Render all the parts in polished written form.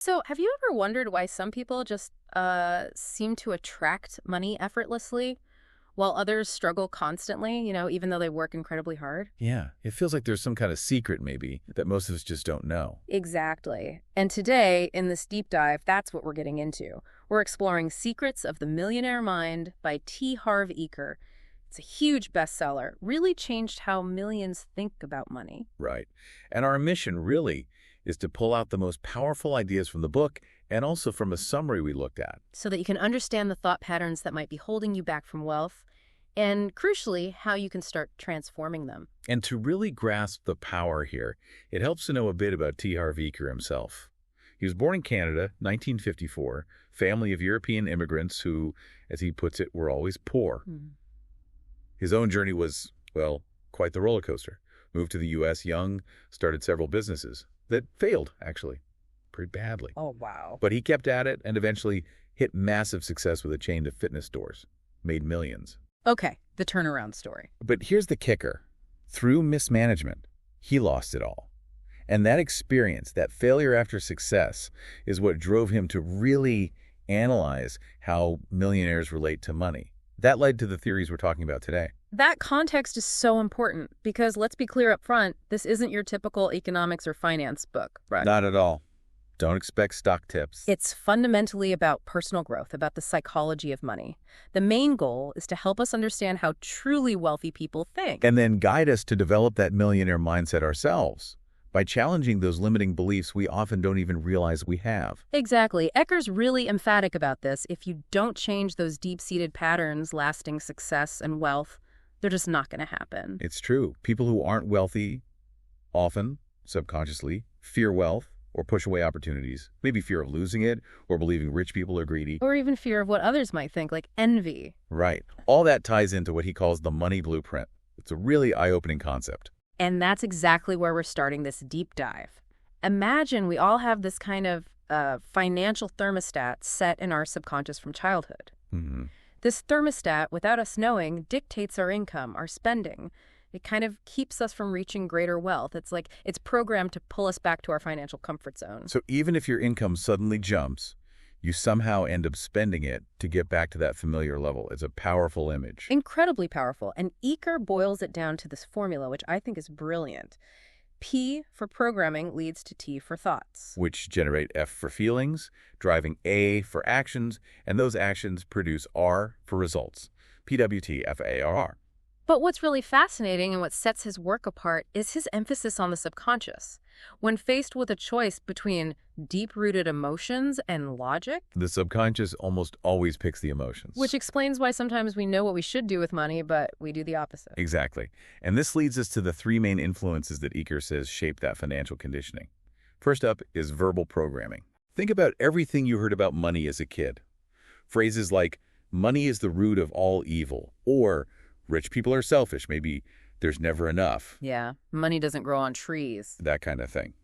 So, have you ever wondered why some people just seem to attract money effortlessly while others struggle constantly, even though they work incredibly hard? Yeah, it feels like there's some kind of secret, maybe, that most of us just don't know. Exactly. And today, in this deep dive, that's what we're getting into. We're exploring Secrets of the Millionaire Mind by T. Harv Eker. It's a huge bestseller, really changed how millions think about money. Right. And our mission, really, is to pull out the most powerful ideas from the book and also from a summary we looked at. So that you can understand the thought patterns that might be holding you back from wealth, and crucially, how you can start transforming them. And to really grasp the power here, it helps to know a bit about T. Harv Eker himself. He was born in Canada, 1954, family of European immigrants who, as he puts it, were always poor. His own journey was, well, quite the roller coaster. Moved to the U.S. young, started several businesses that failed, actually, pretty badly. Oh, wow. But he kept at it and eventually hit massive success with a chain of fitness stores, made millions. Okay, the turnaround story. But here's the kicker. Through mismanagement, he lost it all. And that experience, that failure after success, is what drove him to really analyze how millionaires relate to money. That led to the theories we're talking about today. That context is so important because, let's be clear up front, this isn't your typical economics or finance book, right? Not at all. Don't expect stock tips. It's fundamentally about personal growth, about the psychology of money. The main goal is to help us understand how truly wealthy people think. And then guide us to develop that millionaire mindset ourselves by challenging those limiting beliefs we often don't even realize we have. Exactly. Ecker's really emphatic about this. If you don't change those deep-seated patterns, lasting success and wealth, they're just not going to happen. It's true. People who aren't wealthy often, subconsciously, fear wealth or push away opportunities, maybe fear of losing it or believing rich people are greedy. Or even fear of what others might think, like envy. Right. All that ties into what he calls the money blueprint. It's a really eye-opening concept. And that's exactly where we're starting this deep dive. Imagine we all have this kind of financial thermostat set in our subconscious from childhood. This thermostat, without us knowing, dictates our income, our spending. It kind of keeps us from reaching greater wealth. It's like it's programmed to pull us back to our financial comfort zone. So even if your income suddenly jumps, you somehow end up spending it to get back to that familiar level. It's a powerful image. Incredibly powerful. And Eker boils it down to this formula, which I think is brilliant. P for programming leads to T for thoughts. Which generate F for feelings, driving A for actions, and those actions produce R for results. PWTFARR. But what's really fascinating and what sets his work apart is his emphasis on the subconscious. When faced with a choice between deep-rooted emotions and logic, The subconscious almost always picks the emotions. which explains why sometimes we know what we should do with money, but we do the opposite. Exactly. And this leads us to the three main influences that Eker says shape that financial conditioning. First up is verbal programming. Think about everything you heard about money as a kid. Phrases like, money is the root of all evil, or rich people are selfish, maybe there's never enough, Yeah, money doesn't grow on trees. that kind of thing.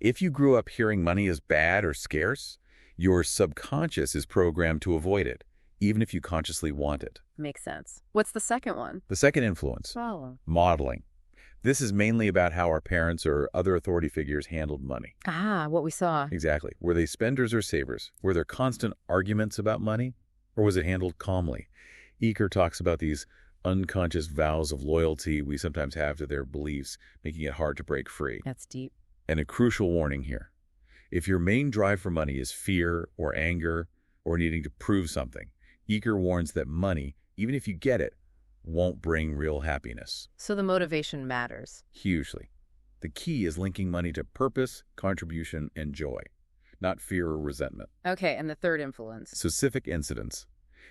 If you grew up hearing money is bad or scarce, your subconscious is programmed to avoid it, even if you consciously want it. Makes sense. What's the second one? The second influence, Follow. modeling. This is mainly about how our parents or other authority figures handled money. Ah, what we saw. Exactly. Were they spenders or savers? Were there constant arguments about money? Or was it handled calmly? Eker talks about these unconscious vows of loyalty we sometimes have to their beliefs, making it hard to break free. That's deep. And a crucial warning here. If your main drive for money is fear or anger or needing to prove something, Eker warns that money, even if you get it, won't bring real happiness. So the motivation matters. Hugely. The key is linking money to purpose, contribution, and joy, not fear or resentment. Okay, and the third influence. Specific incidents.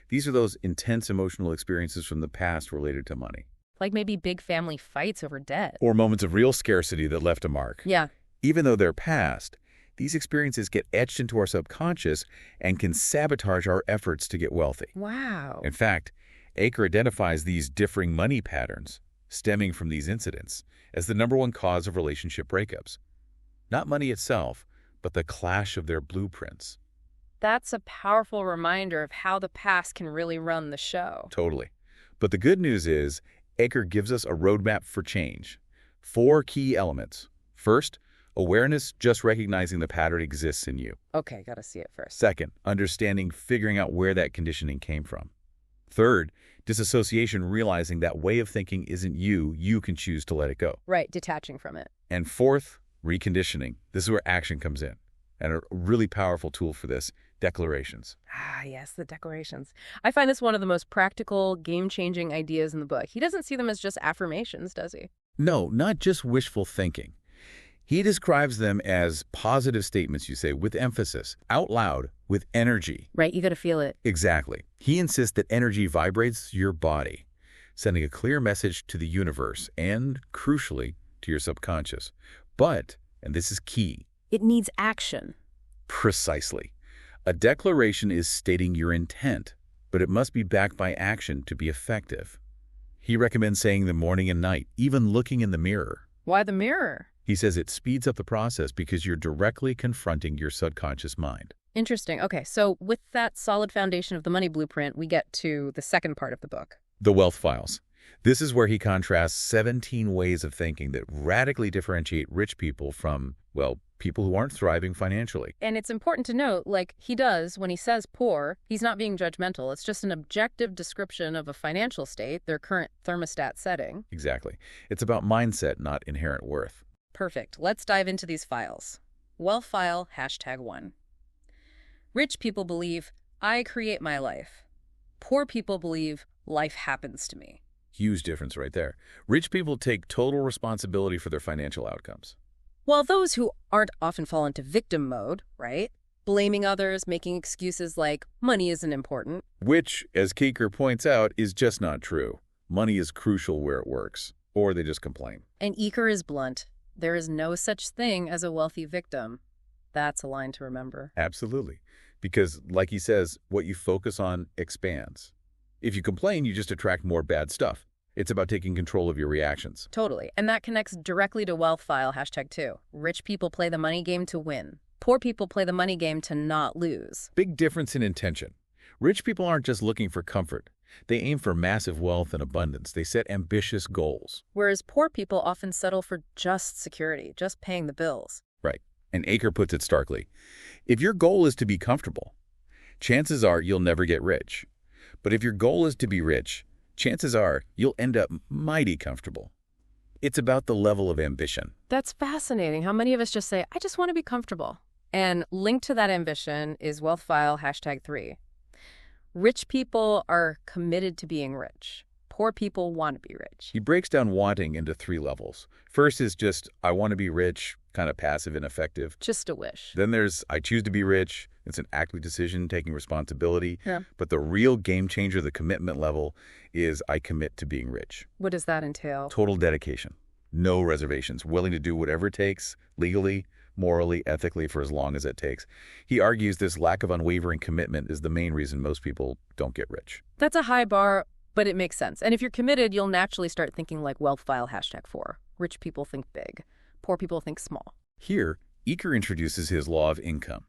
These are those intense emotional experiences from the past related to money. Like maybe big family fights over debt. Or moments of real scarcity that left a mark. Yeah. Even though they're past, these experiences get etched into our subconscious and can sabotage our efforts to get wealthy. Wow. In fact, Eker identifies these differing money patterns stemming from these incidents as the #1 cause of relationship breakups. Not money itself, but the clash of their blueprints. That's a powerful reminder of how the past can really run the show. Totally. But the good news is, Eker gives us a roadmap for change. 4 key elements. First, Awareness, just recognizing the pattern exists in you. Okay, gotta see it first. Second, understanding, figuring out where that conditioning came from. Third, disassociation, realizing that way of thinking isn't you. You can choose to let it go. Right, detaching from it. And fourth, reconditioning. This is where action comes in. And a really powerful tool for this, declarations. Ah, yes, the declarations. I find this one of the most practical, game-changing ideas in the book. He doesn't see them as just affirmations, does he? No, not just wishful thinking. He describes them as positive statements, you say, with emphasis, out loud, with energy. Right, you gotta feel it. Exactly. He insists that energy vibrates your body, sending a clear message to the universe and, crucially, to your subconscious. But, and this is key, It needs action. precisely. A declaration is stating your intent, but it must be backed by action to be effective. He recommends saying them morning and night, even looking in the mirror. Why the mirror? He says it speeds up the process because you're directly confronting your subconscious mind. Interesting. Okay, so with that solid foundation of the money blueprint, we get to the second part of the book. The wealth files. This is where he contrasts 17 ways of thinking that radically differentiate rich people from, well, people who aren't thriving financially. And it's important to note, like he does when he says poor, he's not being judgmental. It's just an objective description of a financial state, their current thermostat setting. Exactly. It's about mindset, not inherent worth. Perfect. Let's dive into these files. Wealth file #1. Rich people believe, I create my life. Poor people believe, life happens to me. Huge difference right there. Rich people take total responsibility for their financial outcomes. While those who aren't often fall into victim mode, right? Blaming others, making excuses like money isn't important. Which, as Keeker points out, is just not true. Money is crucial where it works, or they just complain. And Eker is blunt. There is no such thing as a wealthy victim. That's a line to remember. Absolutely. Because, like he says, what you focus on expands. If you complain, you just attract more bad stuff. It's about taking control of your reactions. Totally. And that connects directly to wealth file #2. Rich people play the money game to win. Poor people play the money game to not lose. Big difference in intention. Rich people aren't just looking for comfort. They aim for massive wealth and abundance. They set ambitious goals. Whereas poor people often settle for just security, just paying the bills. Right. And Aker puts it starkly. If your goal is to be comfortable, chances are you'll never get rich. But if your goal is to be rich, chances are you'll end up mighty comfortable. It's about the level of ambition. That's fascinating how many of us just say, I just want to be comfortable. And linked to that ambition is wealth file #3. Rich people are committed to being rich. Poor people want to be rich. He breaks down wanting into 3 levels. First is just, I want to be rich, kind of passive and effective. Just a wish. Then there's, I choose to be rich. It's an active decision, taking responsibility. Yeah. But the real game changer, the commitment level, is I commit to being rich. What does that entail? Total dedication. No reservations. Willing to do whatever it takes, legally, morally, ethically, for as long as it takes. He argues this lack of unwavering commitment is the main reason most people don't get rich. That's a high bar, but it makes sense. And if you're committed, you'll naturally start thinking like wealth file #4. Rich people think big. Poor people think small. Here, Eker introduces his law of income.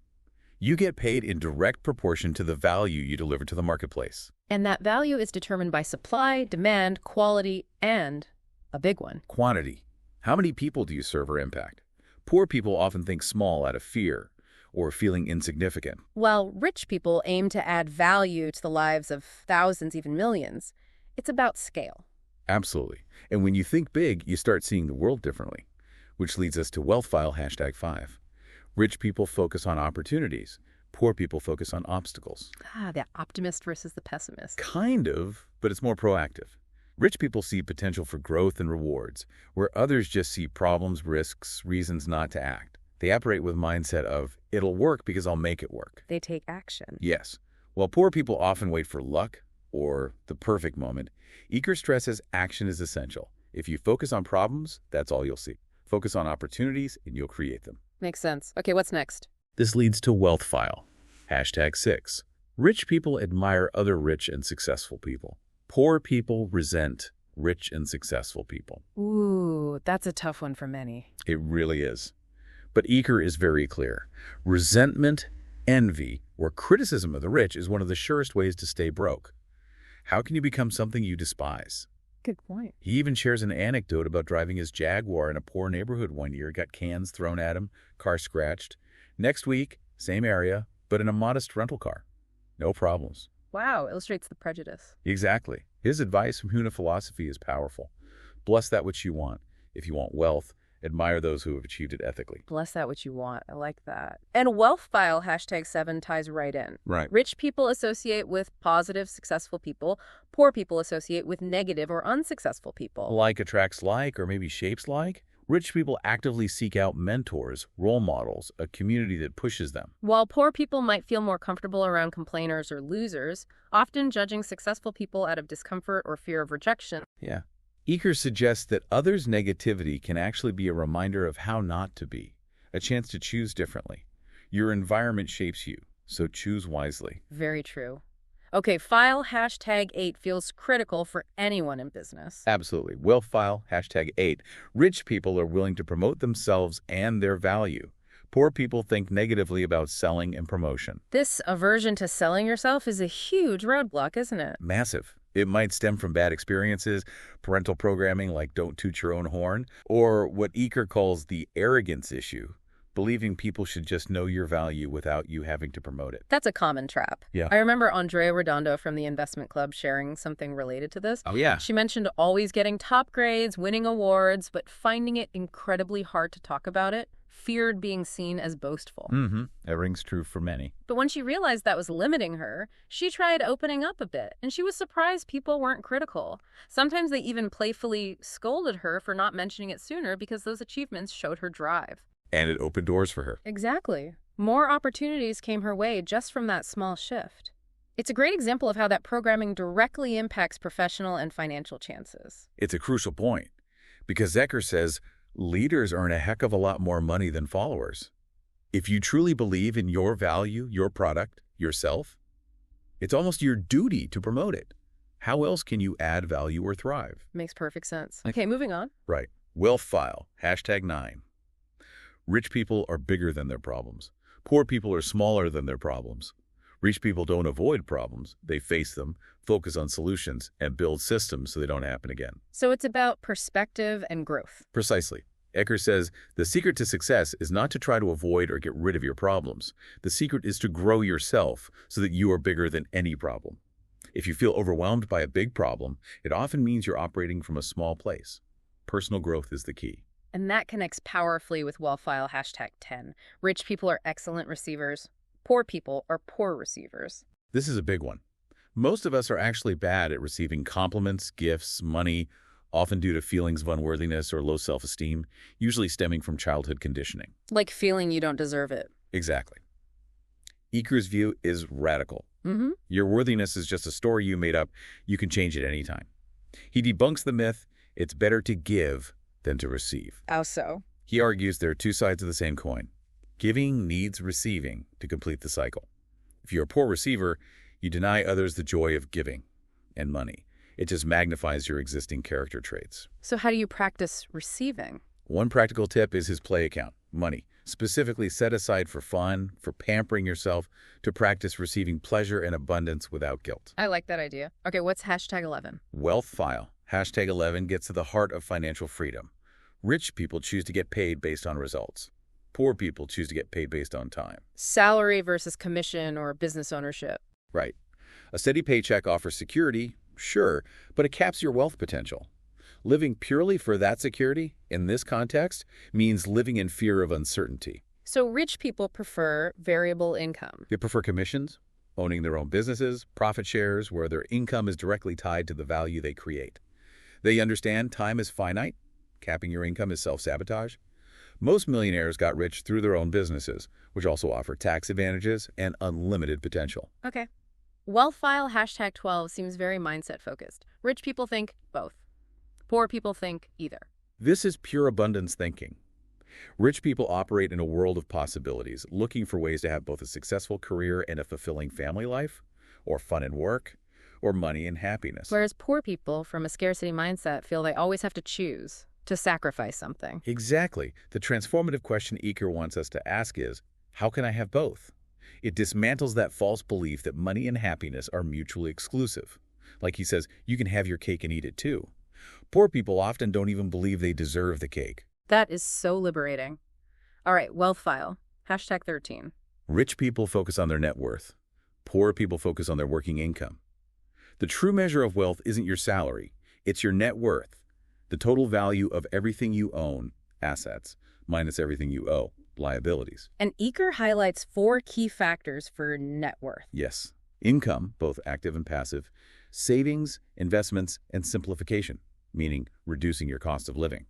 You get paid in direct proportion to the value you deliver to the marketplace. And that value is determined by supply, demand, quality, and a big one. Quantity. How many people do you serve or impact? Poor people often think small out of fear or feeling insignificant. While rich people aim to add value to the lives of thousands, even millions, it's about scale. Absolutely. And when you think big, you start seeing the world differently, which leads us to wealth file #5. Rich people focus on opportunities. Poor people focus on obstacles. The optimist versus the pessimist. Kind of, but it's more proactive. Rich people see potential for growth and rewards, where others just see problems, risks, reasons not to act. They operate with mindset of, it'll work because I'll make it work. They take action. Yes. While poor people often wait for luck or the perfect moment, Eker stresses action is essential. If you focus on problems, that's all you'll see. Focus on opportunities and you'll create them. Makes sense. Okay, what's next? This leads to wealth file #6. Rich people admire other rich and successful people. Poor people resent rich and successful people. Ooh, that's a tough one for many. It really is. But Eker is very clear. Resentment, envy, or criticism of the rich is one of the surest ways to stay broke. How can you become something you despise? Good point. He even shares an anecdote about driving his Jaguar in a poor neighborhood one year, got cans thrown at him, car scratched. Next week, same area, but in a modest rental car. No problems. Wow, illustrates the prejudice. Exactly. His advice from Huna philosophy is powerful. Bless that which you want. If you want wealth, admire those who have achieved it ethically. Bless that which you want. I like that. And wealth file #7 ties right in. Right. Rich people associate with positive, successful people. Poor people associate with negative or unsuccessful people. Like attracts like, or maybe shapes like. Rich people actively seek out mentors, role models, a community that pushes them. While poor people might feel more comfortable around complainers or losers, often judging successful people out of discomfort or fear of rejection. Yeah. Eker suggests that others' negativity can actually be a reminder of how not to be, a chance to choose differently. Your environment shapes you, so choose wisely. Very true. Okay, file #8 feels critical for anyone in business. Absolutely. Wealth file #8. Rich people are willing to promote themselves and their value. Poor people think negatively about selling and promotion. This aversion to selling yourself is a huge roadblock, isn't it? Massive. It might stem from bad experiences, parental programming like don't toot your own horn, or what Eker calls the arrogance issue, believing people should just know your value without you having to promote it. That's a common trap. Yeah. I remember Andrea Redondo from the Investment Club sharing something related to this. Oh, yeah. She mentioned always getting top grades, winning awards, but finding it incredibly hard to talk about it, feared being seen as boastful. That rings true for many. But when she realized that was limiting her, she tried opening up a bit, and she was surprised people weren't critical. Sometimes they even playfully scolded her for not mentioning it sooner because those achievements showed her drive. And it opened doors for her. Exactly. More opportunities came her way just from that small shift. It's a great example of how that programming directly impacts professional and financial chances. It's a crucial point, because Eker says leaders earn a heck of a lot more money than followers. If you truly believe in your value, your product, yourself, it's almost your duty to promote it. How else can you add value or thrive? Makes perfect sense. Okay, moving on. Right. Wealth file #9. Rich people are bigger than their problems. Poor people are smaller than their problems. Rich people don't avoid problems. They face them, focus on solutions, and build systems so they don't happen again. So it's about perspective and growth. Precisely. Eker says the secret to success is not to try to avoid or get rid of your problems. The secret is to grow yourself so that you are bigger than any problem. If you feel overwhelmed by a big problem, it often means you're operating from a small place. Personal growth is the key. And that connects powerfully with wealth file #10. Rich people are excellent receivers. Poor people are poor receivers. This is a big one. Most of us are actually bad at receiving compliments, gifts, money, often due to feelings of unworthiness or low self-esteem, usually stemming from childhood conditioning. Like feeling you don't deserve it. Exactly. Eker's view is radical. Your worthiness is just a story you made up. You can change it anytime. He debunks the myth, it's better to give than to receive. How so? He argues there are two sides of the same coin. Giving needs receiving to complete the cycle. If you're a poor receiver, you deny others the joy of giving and money. It just magnifies your existing character traits. So how do you practice receiving? One practical tip is his play account, money, specifically set aside for fun, for pampering yourself, to practice receiving pleasure and abundance without guilt. I like that idea. Okay, what's #11? Wealth file #11 gets to the heart of financial freedom. Rich people choose to get paid based on results. Poor people choose to get paid based on time. Salary versus commission or business ownership. Right. A steady paycheck offers security, sure, but it caps your wealth potential. Living purely for that security, in this context, means living in fear of uncertainty. So rich people prefer variable income. They prefer commissions, owning their own businesses, profit shares, where their income is directly tied to the value they create. They understand time is finite. Capping your income is self-sabotage. Most millionaires got rich through their own businesses, which also offer tax advantages and unlimited potential. Okay. Wealth file #12 seems very mindset-focused. Rich people think both. Poor people think either. This is pure abundance thinking. Rich people operate in a world of possibilities, looking for ways to have both a successful career and a fulfilling family life, or fun and work, or money and happiness. Whereas poor people, from a scarcity mindset, feel they always have to choose, to sacrifice something. Exactly. The transformative question Eker wants us to ask is, how can I have both? It dismantles that false belief that money and happiness are mutually exclusive. Like he says, you can have your cake and eat it too. Poor people often don't even believe they deserve the cake. That is so liberating. All right, wealth file. Hashtag 13. Rich people focus on their net worth. Poor people focus on their working income. The true measure of wealth isn't your salary. It's your net worth, the total value of everything you own, assets, minus everything you owe, liabilities. And Eker highlights 4 key factors for net worth. Yes. Income, both active and passive, savings, investments, and simplification, meaning reducing your cost of living.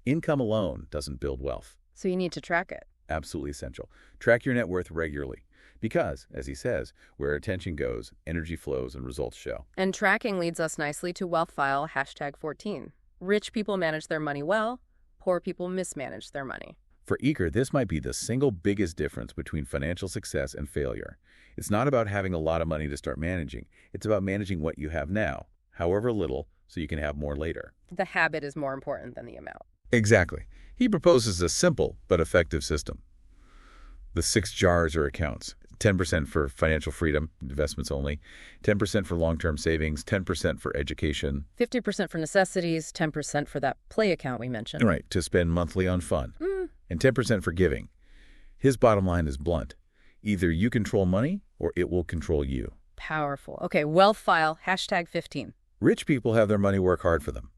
Income alone doesn't build wealth. So you need to track it. Absolutely essential. Track your net worth regularly because, as he says, where attention goes, energy flows and results show. And tracking leads us nicely to wealth file hashtag 14. Rich people manage their money well, poor people mismanage their money. For Eker, this might be the single biggest difference between financial success and failure. It's not about having a lot of money to start managing. It's about managing what you have now, however little, so you can have more later. The habit is more important than the amount. Exactly. He proposes a simple but effective system. The 6 jars or accounts. 10% for financial freedom, investments only, 10% for long-term savings, 10% for education. 50% for necessities, 10% for that play account we mentioned. Right, to spend monthly on fun. And 10% for giving. His bottom line is blunt. Either you control money or it will control you. Powerful. Okay, wealth file hashtag 15. Rich people have their money work hard for them.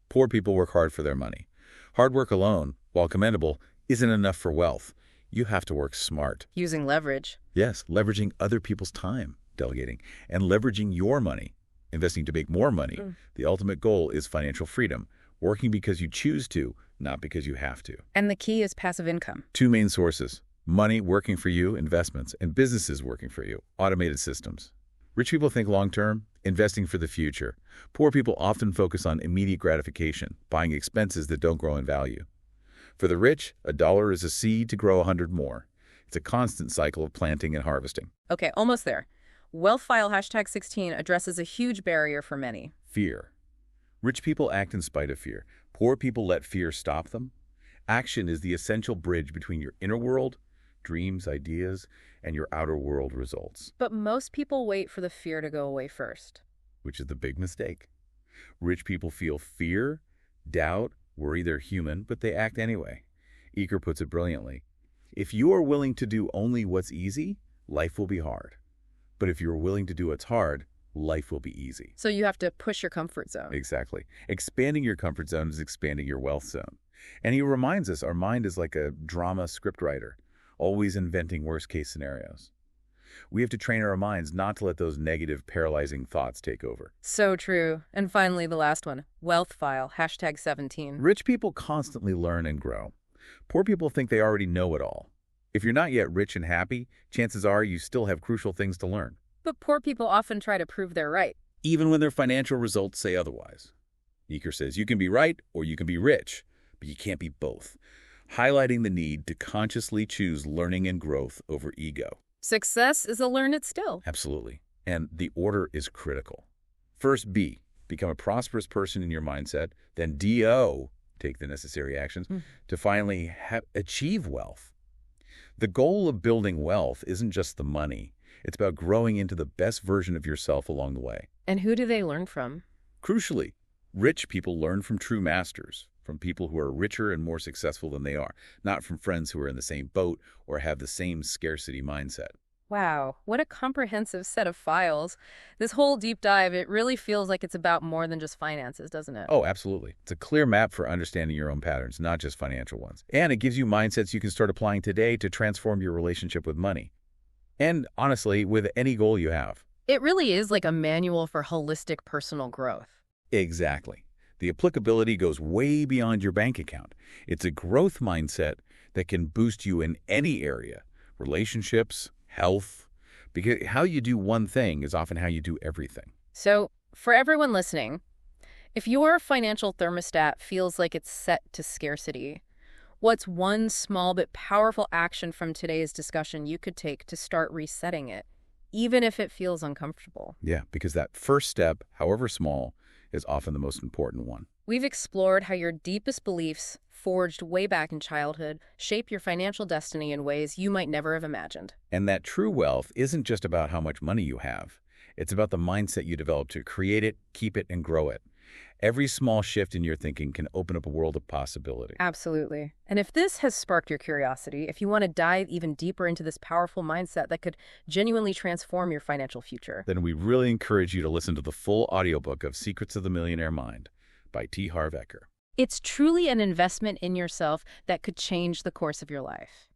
Poor people work hard for their money. Hard work alone, while commendable, isn't enough for wealth. You have to work smart. Using leverage. Yes, leveraging other people's time, delegating, and leveraging your money, investing to make more money. The ultimate goal is financial freedom, working because you choose to, not because you have to. And the key is passive income. 2 main sources: money working for you, investments, and businesses working for you, automated systems. Rich people think long-term, investing for the future. Poor people often focus on immediate gratification, buying expenses that don't grow in value. For the rich, $1 is a seed to grow 100 more. It's a constant cycle of planting and harvesting. Okay, almost there. Wealth file hashtag 16 addresses a huge barrier for many. Fear. Rich people act in spite of fear. Poor people let fear stop them. Action is the essential bridge between your inner world, dreams, ideas, and your outer world results. But most people wait for the fear to go away first. Which is the big mistake. Rich people feel fear, doubt, worry. They're human, but they act anyway. Eker puts it brilliantly. If you are willing to do only what's easy, life will be hard. But if you're willing to do what's hard, life will be easy. So you have to push your comfort zone. Exactly. Expanding your comfort zone is expanding your wealth zone. And he reminds us our mind is like a drama scriptwriter, always inventing worst-case scenarios. We have to train our minds not to let those negative, paralyzing thoughts take over. So true. And finally, the last one, wealth file, hashtag 17. Rich people constantly learn and grow. Poor people think they already know it all. If you're not yet rich and happy, chances are you still have crucial things to learn. But poor people often try to prove they're right. Even when their financial results say otherwise. Eker says you can be right or you can be rich, but you can't be both, highlighting the need to consciously choose learning and growth over ego. Success is a learn it still. Absolutely. And the order is critical. First, B, become a prosperous person in your mindset. Then D-O, take the necessary actions to finally achieve wealth. The goal of building wealth isn't just the money. It's about growing into the best version of yourself along the way. And who do they learn from? Crucially, rich people learn from true masters, from people who are richer and more successful than they are, not from friends who are in the same boat or have the same scarcity mindset. Wow, what a comprehensive set of files. This whole deep dive, it really feels like it's about more than just finances, doesn't it? Oh, absolutely. It's a clear map for understanding your own patterns, not just financial ones. And it gives you mindsets you can start applying today to transform your relationship with money. And honestly, with any goal you have. It really is like a manual for holistic personal growth. Exactly. The applicability goes way beyond your bank account. It's a growth mindset that can boost you in any area, relationships, health, because how you do one thing is often how you do everything. So, for everyone listening, if your financial thermostat feels like it's set to scarcity, what's one small but powerful action from today's discussion you could take to start resetting it, even if it feels uncomfortable? Yeah, because that first step, however small, is often the most important one. We've explored how your deepest beliefs, forged way back in childhood, shape your financial destiny in ways you might never have imagined. And that true wealth isn't just about how much money you have. It's about the mindset you develop to create it, keep it, and grow it. Every small shift in your thinking can open up a world of possibility. Absolutely. And if this has sparked your curiosity, if you want to dive even deeper into this powerful mindset that could genuinely transform your financial future, Then we really encourage you to listen to the full audiobook of Secrets of the Millionaire Mind by T. Harv Eker. it's truly an investment in yourself that could change the course of your life.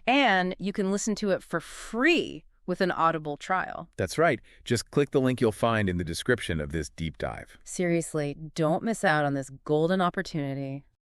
And you can listen to it for free with an Audible trial. That's right. Just click the link you'll find in the description of this deep dive. Seriously, don't miss out on this golden opportunity.